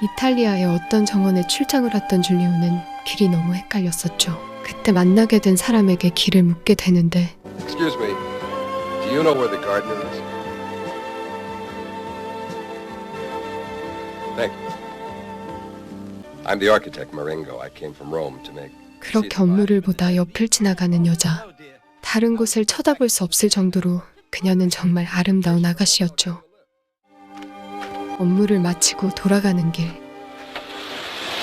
이탈리아의 어떤 정원에 출장을 왔던 줄리오는 길이 너무 헷갈렸었죠. 그때 만나게 된 사람에게 길을 묻게 되는데 Excuse me. Do you know where the gardener is? Thank you. I'm the architect Marengo. I came from Rome to make. 그렇게 업무를 보다 옆을 지나가는 여자. 다른 곳을 쳐다볼 수 없을 정도로 그녀는 정말 아름다운 아가씨였죠. 업무를 마치고 돌아가는 길.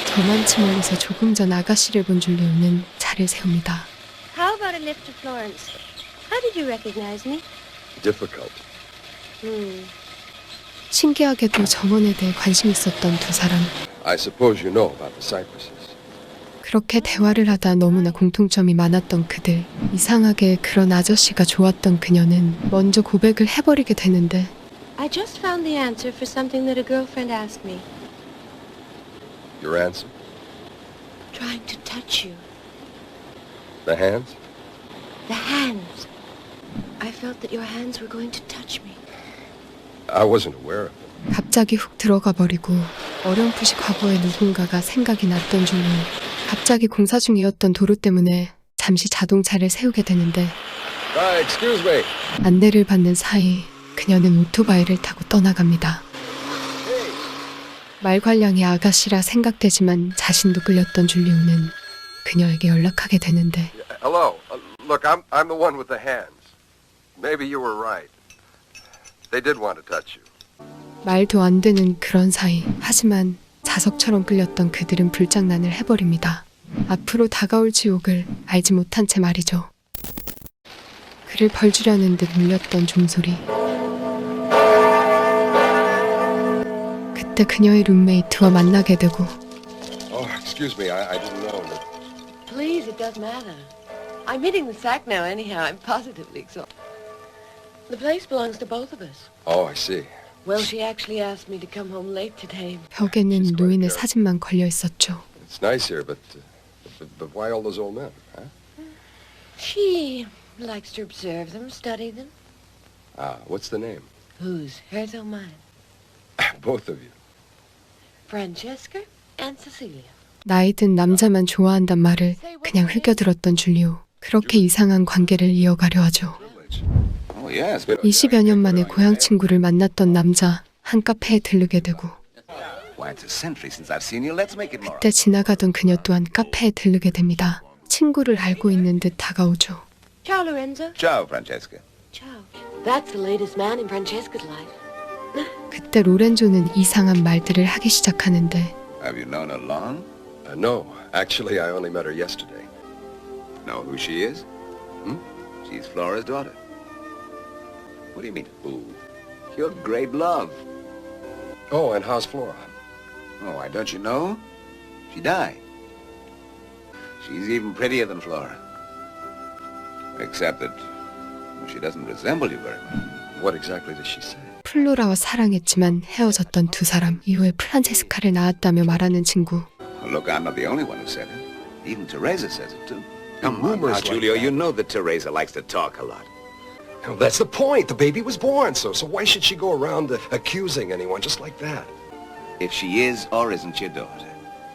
저만치 멀리서 조금 전 아가씨를 본 줄리오는 차를 세웁니다. How about a lift to Florence? How did you recognize me? Difficult. 신기하게도 정원에 대해 관심 있었던 두 사람. I suppose you know about the cypresses. 그렇게 대화를 하다 너무나 공통점이 많았던 그들. 이상하게 그런 아저씨가 좋았던 그녀는 먼저 고백을 해버리게 되는데 I just found the answer for something that a girlfriend asked me. Your answer? Trying to touch you. The hands? The hands. I felt that your hands were going to touch me. I wasn't aware of it. 갑자기 훅 들어가 버리고 어렴풋이 과거의 누군가가 생각이 났던 줄로 갑자기 공사 중이었던 도로 때문에 잠시 자동차를 세우게 되는데 Excuse me. 안내를 받는 사이 그녀는 오토바이를 타고 떠나갑니다. 말괄량의 아가씨라 생각되지만 자신도 끌렸던 줄리오는 그녀에게 연락하게 되는데 Hello. Look, I'm the one with the hands. Maybe you were right. They did want to touch you. 말도 안 되는 그런 사이. 하지만 자석처럼 끌렸던 그들은 불장난을 해버립니다. 앞으로 다가올 지옥을 알지 못한 채 말이죠. 그를 벌주려는 듯 울렸던 종소리. 그때 그녀의 룸메이트와 만나게 되고 Oh, excuse me. I didn't know that. Please, it doesn't matter. I'm hitting the sack now anyhow. I'm positively exhausted. The place belongs to both of us. Oh, I see. Well, she actually asked me to come home late today. 벽에는 노인의 사진만 걸려 있었죠. It's nice here, but why all those old men, huh? She likes to observe them, study them. Ah, what's the name? Whose? Hers or mine? Both of you. Francesca and Cecilia. 나이 든 남자만 좋아한단 말을 그냥 흘겨들었던 줄리오. 그렇게 이상한 관계를 이어가려 하죠. 20여 년 만에 고향 친구를 만났던 남자. 한 카페에 들르게 되고 그때 지나가던 그녀 또한 카페에 들르게 됩니다. 친구를 알고 있는 듯 다가오죠. Ciao, Lorenzo. Ciao, Francesca. Ciao. That's the latest man in Francesca's life. 그때 로렌조는 이상한 말들을 하기 시작하는데 Have you known her long? No, actually, I only met her yesterday. Know who she is? She's Flora's daughter. What do you mean, who? Your great love. Oh, and how's Flora? Oh, why don't you know? She died. She's even prettier than Flora. Except that she doesn't resemble you very much. What exactly does she say? 플로라와 사랑했지만 헤어졌던 두 사람. 이후에 프란체스카를 낳았다며 말하는 친구. Look, I'm not the only one who said it. Even Teresa says it too. Come Come on, rumors now, like Julio, that. you know that Teresa likes to talk a lot. Well, that's the point. The baby was born, so why should she go around accusing anyone just like that? If she is or isn't your daughter,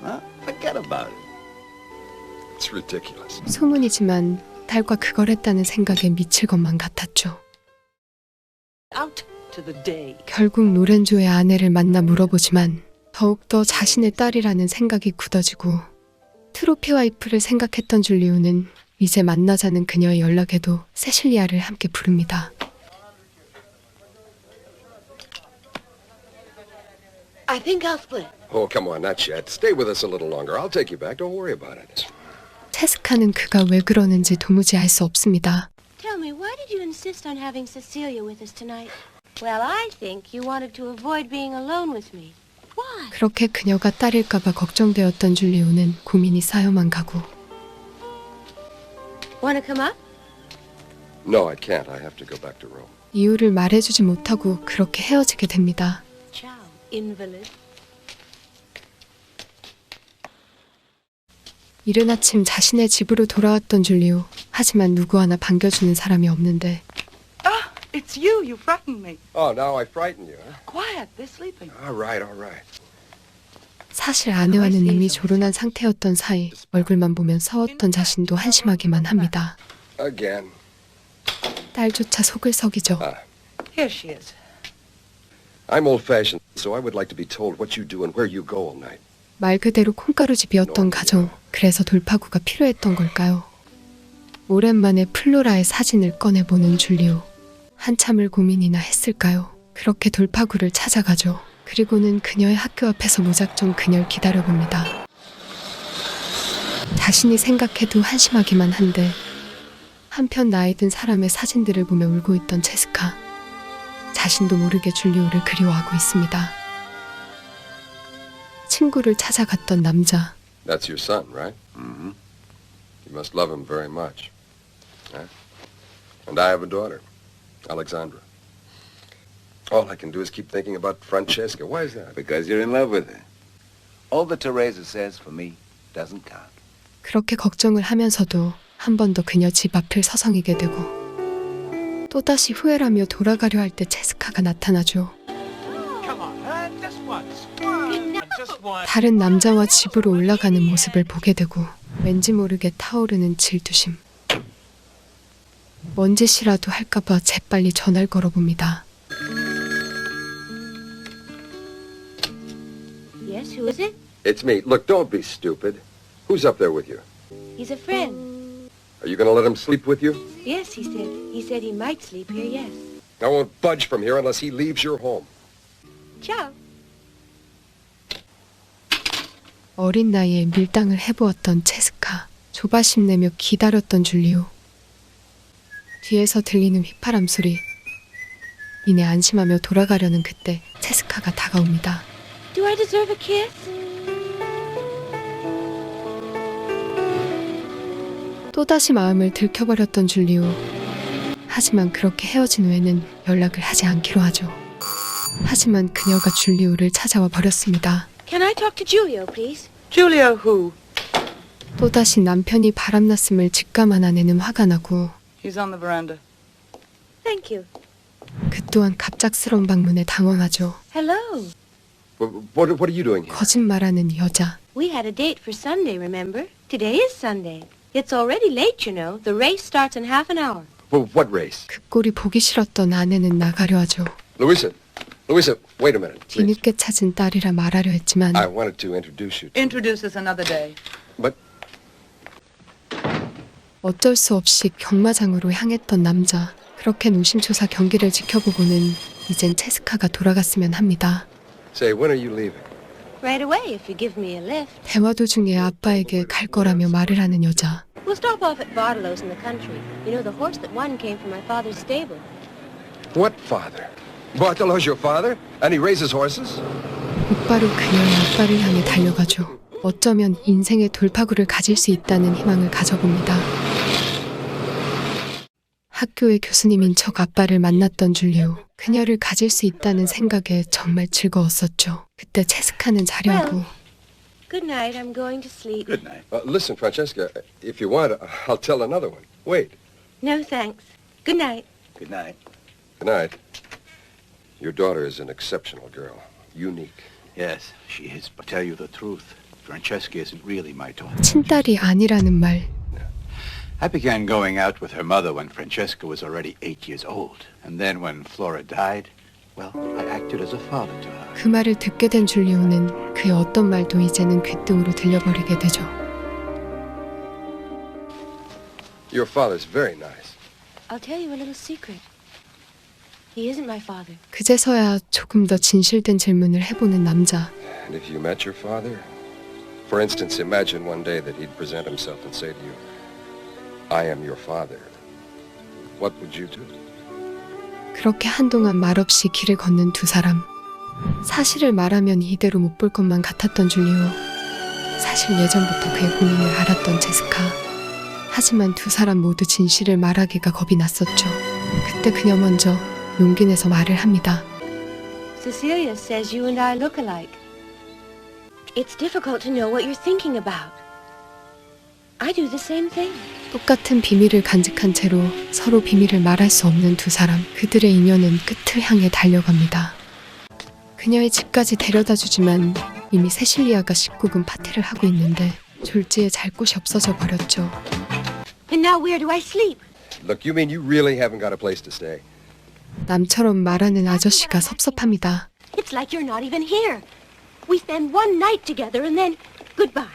well, forget about it. It's ridiculous. 소문이지만 딸과 그걸 했다는 생각에 미칠 것만 같았죠. Out to the day. 결국 로렌조의 아내를 만나 물어보지만 더욱더 자신의 딸이라는 생각이 굳어지고 트로피 와이프를 생각했던 줄리오는 이제 만나자는 그녀의 연락에도 세실리아를 함께 부릅니다. I think I'll split. Oh, come on, not yet. Stay with us a little longer. I'll take you back. Don't worry about it. 체스카는 그가 왜 그러는지 도무지 알 수 없습니다. Tell me, why did you insist on having Cecilia with us tonight? Well, I think you wanted to avoid being alone with me. Why? 그렇게 그녀가 딸일까봐 걱정되었던 줄리오는 고민이 쌓여만 가고 Want to come up? No, I can't. I have to go back to Rome. 이유를 말해주지 못하고 그렇게 헤어지게 됩니다. Ciao, invalid. 이른 아침 자신의 집으로 돌아왔던 줄리오. 하지만 누구 하나 반겨주는 사람이 없는데 Ah, it's you. You frightened me. Oh, now I frighten you, huh? Quiet. They're sleeping. All right, all right. 사실 아내와는 이미 조론한 상태였던 사이 얼굴만 보면 서웠던 자신도 한심하기만 합니다. Again. 딸조차 속을 썩이죠. Here she is. I'm old-fashioned, so I would like to be told what you do and where you go all night. 말 그대로 콩가루집이었던 가정. 그래서 돌파구가 필요했던 걸까요? 오랜만에 플로라의 사진을 꺼내보는 줄리오. 한참을 고민이나 했을까요? 그렇게 돌파구를 찾아가죠. 그리고는 그녀의 학교 앞에서 무작정 그녀를 기다려봅니다. 자신이 생각해도 한심하기만 한데 한편 나이 든 사람의 사진들을 보며 울고 있던 체스카. 자신도 모르게 줄리오를 그리워하고 있습니다. 친구를 찾아갔던 남자. That's your son, right? Mm-hmm. You must love him very much. Huh? And I have a daughter, Alexandra. All I can do is keep thinking about Francesca. Why is that? Because you're in love with her. All that Teresa says for me doesn't count. 그렇게 걱정을 하면서도 한 번 더 그녀 집 앞을 서성이게 되고 또다시 후회라며 돌아가려 할 때 체스카가 나타나죠. 다른 남자와 집으로 올라가는 모습을 보게 되고 왠지 모르게 타오르는 질투심. 뭔 짓이라도 할까봐 재빨리 전화를 걸어봅니다. Yes, who is it? It's me. Look, don't be stupid. Who's up there with you? He's a friend. Are you going to let him sleep with you? Yes, he said. He said he might sleep here, yes. I won't budge from here unless he leaves your home. Ciao. 어린 나이에 밀당을 해보았던 체스카. 조바심 내며 기다렸던 줄리오. 뒤에서 들리는 휘파람 소리. 이내 안심하며 돌아가려는 그때 체스카가 다가옵니다. Do I deserve a kiss? 또다시 마음을 들켜버렸던 줄리오. 하지만 그렇게 헤어진 후에는 연락을 하지 않기로 하죠. 하지만 그녀가 줄리오를 찾아와 버렸습니다. Can I talk to Julio, please? Julio who? 또다시 남편이 바람났음을 직감한 아내는 화가 나고 He's on the veranda. Thank you. 그 또한 갑작스러운 방문에 당황하죠. Hello. What are you doing here? 거짓말하는 여자. We had a date for Sunday, remember? Today is Sunday. It's already late, you know. The race starts in half an hour. What race? 그 꼴이 보기 싫었던 아내는 나가려 하죠. Louisa, wait a minute, please. 뒤늦게 찾은 딸이라 말하려 했지만 I wanted to introduce you to... Introduce us another day. But 어쩔 수 없이 경마장으로 향했던 남자. 그렇게 노심초사 경기를 지켜보고는 이젠 체스카가 돌아갔으면 합니다. say, when are you leaving? Right away, if you give me a lift. 대화 도중에 아빠에게 갈 거라며 말을 하는 여자. We'll stop off at Bartolo's in the country. You know, the horse that won came from my father's stable. What father? Bartolo's your father? And he raises horses? 곧바로 그녀의 아빠를 향해 달려가죠. 어쩌면 인생의 돌파구를 가질 수 있다는 희망을 가져봅니다. 학교의 교수님인 척 아빠를 만났던 줄리오. 그녀를 가질 수 있다는 생각에 정말 즐거웠었죠. 그때 체스카는 자려하고 Good night, I'm going to sleep. Good night. Listen, Francesca, if you want, I'll tell another one. Wait. No, thanks. Good night. Good night. Good night. Your daughter is an exceptional girl. Unique. Yes, she is. But tell you the truth, Francesca isn't really my daughter. 친딸이 아니라는 말. I began going out with her mother when Francesca was already 8 years old. And then when Flora died, well, I acted as a father to her. 그 말을 듣게 된 줄리오는 그의 어떤 말도 이제는 귓등으로 들려버리게 되죠. Your father's very nice. I'll tell you a little secret. He isn't my father. 그제서야 조금 더 진실된 질문을 해보는 남자. And if you met your father, for instance, imagine one day that he'd present himself and say to you, I am your father. What would you do? 그렇게 한동안 말없이 길을 걷는 두 사람. 사실을 말하면 이대로 못 볼 것만 같았던 줄리오. 사실 예전부터 그의 고민을 알았던 체스카. 하지만 두 사람 모두 진실을 말하기가 겁이 났었죠. 그때 그녀 먼저 용기 내서 말을 합니다. Cecilia says you and I look alike. It's difficult to know what you're thinking about. I do the same thing. 똑같은 비밀을 간직한 채로 서로 비밀을 말할 수 없는 두 사람. 그들의 인연은 끝을 향해 달려갑니다. 그녀의 집까지 데려다 주지만 이미 세실리아가 19금 파티를 하고 있는데 졸지에 잘 곳이 없어져 버렸죠. And now where do I sleep? Look, you mean you really haven't got a place to stay? 남처럼 말하는 아저씨가 섭섭합니다. It's like you're not even here. We spend one night together and then goodbye.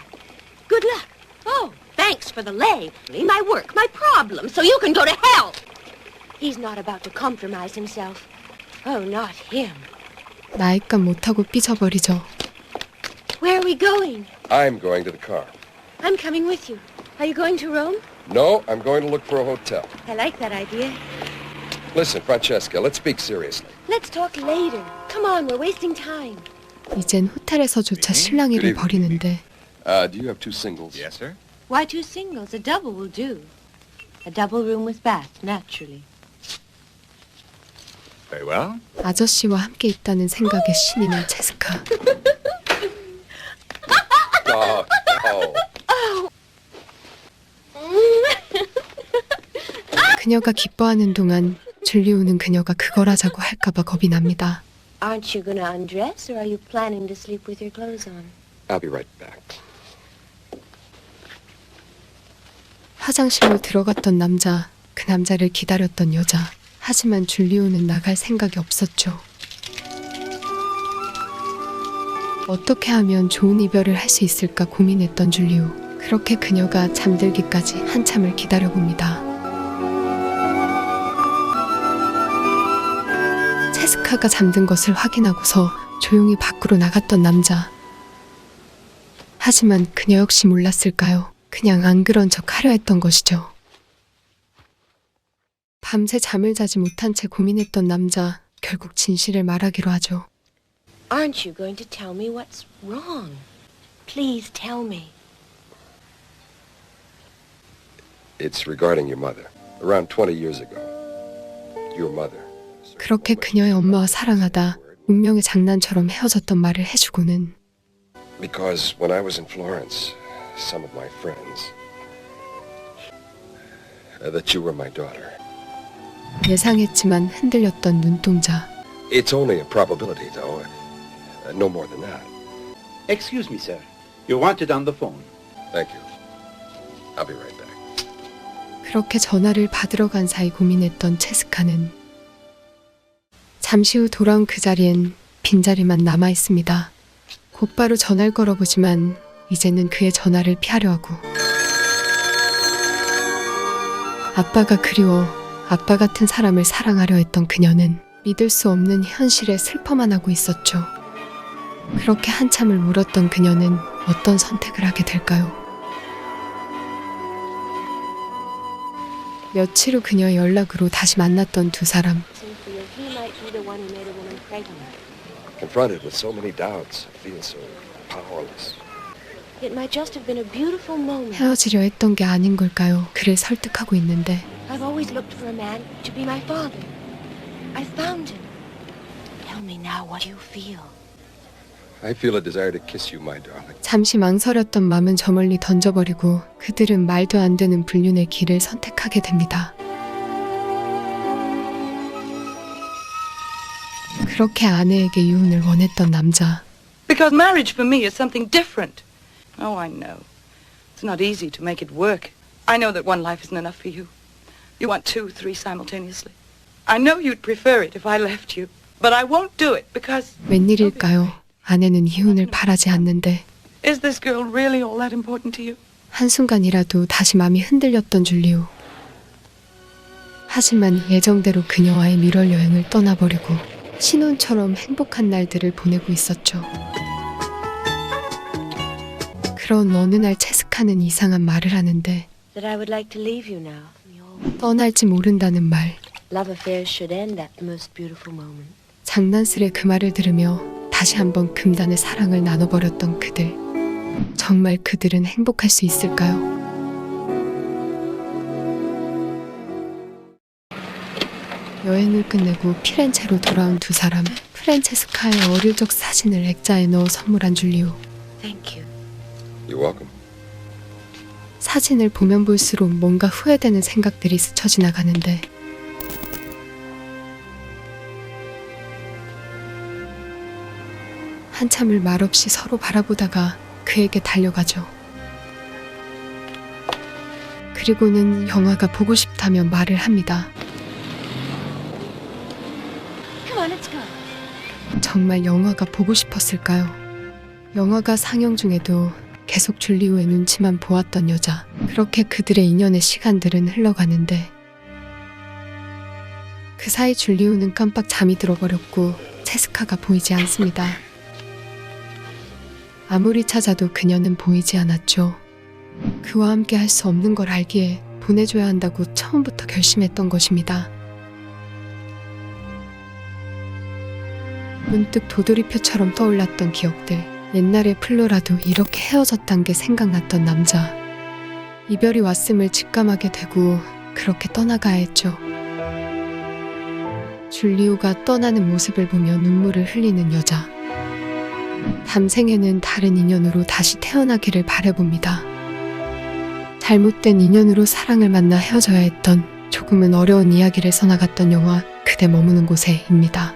Good luck. Oh, thanks for the lay. My work, my problem, so you can go to hell. He's not about to compromise himself. Oh, not him. 나이값 못하고 삐져버리죠. Where are we going? I'm going to the car. I'm coming with you. Are you going to Rome? No, I'm going to look for a hotel. I like that idea. Listen, Francesca, let's speak seriously. Let's talk later. Come on, we're wasting time. 이젠 호텔에서조차 실랑이를 벌이는데 Do you have two singles? Yes, sir. Why two singles? A double will do. A double room with bath, naturally. Very well. 아저씨와 함께 있다는 생각에 신이 난 체스카. Oh, no. 그녀가 기뻐하는 동안 줄리오는 그녀가 그걸 하자고 할까봐 겁이 납니다. Aren't you going to undress, or are you planning to sleep with your clothes on? I'll be right back. 화장실로 들어갔던 남자, 그 남자를 기다렸던 여자. 하지만 줄리오는 나갈 생각이 없었죠. 어떻게 하면 좋은 이별을 할 수 있을까 고민했던 줄리오. 그렇게 그녀가 잠들기까지 한참을 기다려봅니다. 체스카가 잠든 것을 확인하고서 조용히 밖으로 나갔던 남자. 하지만 그녀 역시 몰랐을까요? 그냥 안 그런 척 하려 했던 것이죠. 밤새 잠을 자지 못한 채 고민했던 남자. 결국 진실을 말하기로 하죠. Aren't you going to tell me what's wrong? Please tell me. It's regarding your mother. Around 20 years ago. Your mother. 그렇게 그녀의 엄마와 사랑하다 운명의 장난처럼 헤어졌던 말을 해주고는 Because when I was in Florence, some of my friends that you were my daughter. 예상했지만 흔들렸던 눈동자. It's only a probability, though. No more than that. Excuse me, sir. You're wanted on the phone. Thank you. I'll be right back. 그렇게 전화를 받으러 간 사이 고민했던 체스카는 잠시 후 돌아온 그 자리엔 빈자리만 남아 있습니다. 곧바로 전화를 걸어보지만 이제는 그의 전화를 피하려 하고 아빠가 그리워 아빠 같은 사람을 사랑하려 했던 그녀는 믿을 수 없는 현실에 슬퍼만 하고 있었죠. 그렇게 한참을 울었던 그녀는 어떤 선택을 하게 될까요? 며칠 후 그녀의 연락으로 다시 만났던 두 사람. Cynthia, he might be the one who made a woman pregnant. Confronted with so many doubts, I feel so powerless. It might just have been a beautiful moment. 헤어지려 했던 게 아닌 걸까요? 그를 설득하고 있는데 I've always looked for a man to be my father. I found him. Tell me now what you feel. I feel a desire to kiss you, my darling. 잠시 망설였던 맘은 저 멀리 던져버리고 그들은 말도 안 되는 불륜의 길을 선택하게 됩니다. 그렇게 아내에게 이혼을 원했던 남자. Because marriage for me is something different. Oh, I know. It's not easy to make it work. I know that one life isn't enough for you. You want 2, 3 simultaneously. I know you'd prefer it if I left you. But I won't do it because... 웬일일까요? 아내는 이혼을 바라지 않는데 Is this girl really all that important to you? 한순간이라도 다시 마음이 흔들렸던 줄리오. 하지만 예정대로 그녀와의 밀월 여행을 떠나버리고 신혼처럼 행복한 날들을 보내고 있었죠. 그런 어느 날 체스카는 이상한 말을 하는데 That I would like to leave you now. 떠날지 모른다는 말. Love affairs should end at the most beautiful moment. 장난스레 그 말을 들으며 다시 한번 금단의 사랑을 나눠버렸던 그들. 정말 그들은 행복할 수 있을까요? 여행을 끝내고 피렌체로 돌아온 두 사람. 프란체스카의 어릴 적 사진을 액자에 넣어 선물한 줄리오. Thank you. You're welcome. 사진을 보면 볼수록 뭔가 후회되는 생각들이 스쳐 지나가는데 한참을 말없이 서로 바라보다가 그에게 달려가죠. 그리고는 영화가 보고 싶다며 말을 합니다. Come on, let's go. 정말 영화가 보고 싶었을까요? 영화가 상영 중에도 계속 줄리오의 눈치만 보았던 여자. 그렇게 그들의 인연의 시간들은 흘러가는데 그 사이 줄리오는 깜빡 잠이 들어버렸고 체스카가 보이지 않습니다. 아무리 찾아도 그녀는 보이지 않았죠. 그와 함께 할 수 없는 걸 알기에 보내줘야 한다고 처음부터 결심했던 것입니다. 문득 도돌이표처럼 떠올랐던 기억들. 옛날에 플로라도 이렇게 헤어졌단 게 생각났던 남자. 이별이 왔음을 직감하게 되고 그렇게 떠나가야 했죠. 줄리오가 떠나는 모습을 보며 눈물을 흘리는 여자. 담생에는 다른 인연으로 다시 태어나기를 바라봅니다. 잘못된 인연으로 사랑을 만나 헤어져야 했던 조금은 어려운 이야기를 써나갔던 영화 그대 머무는 곳에입니다.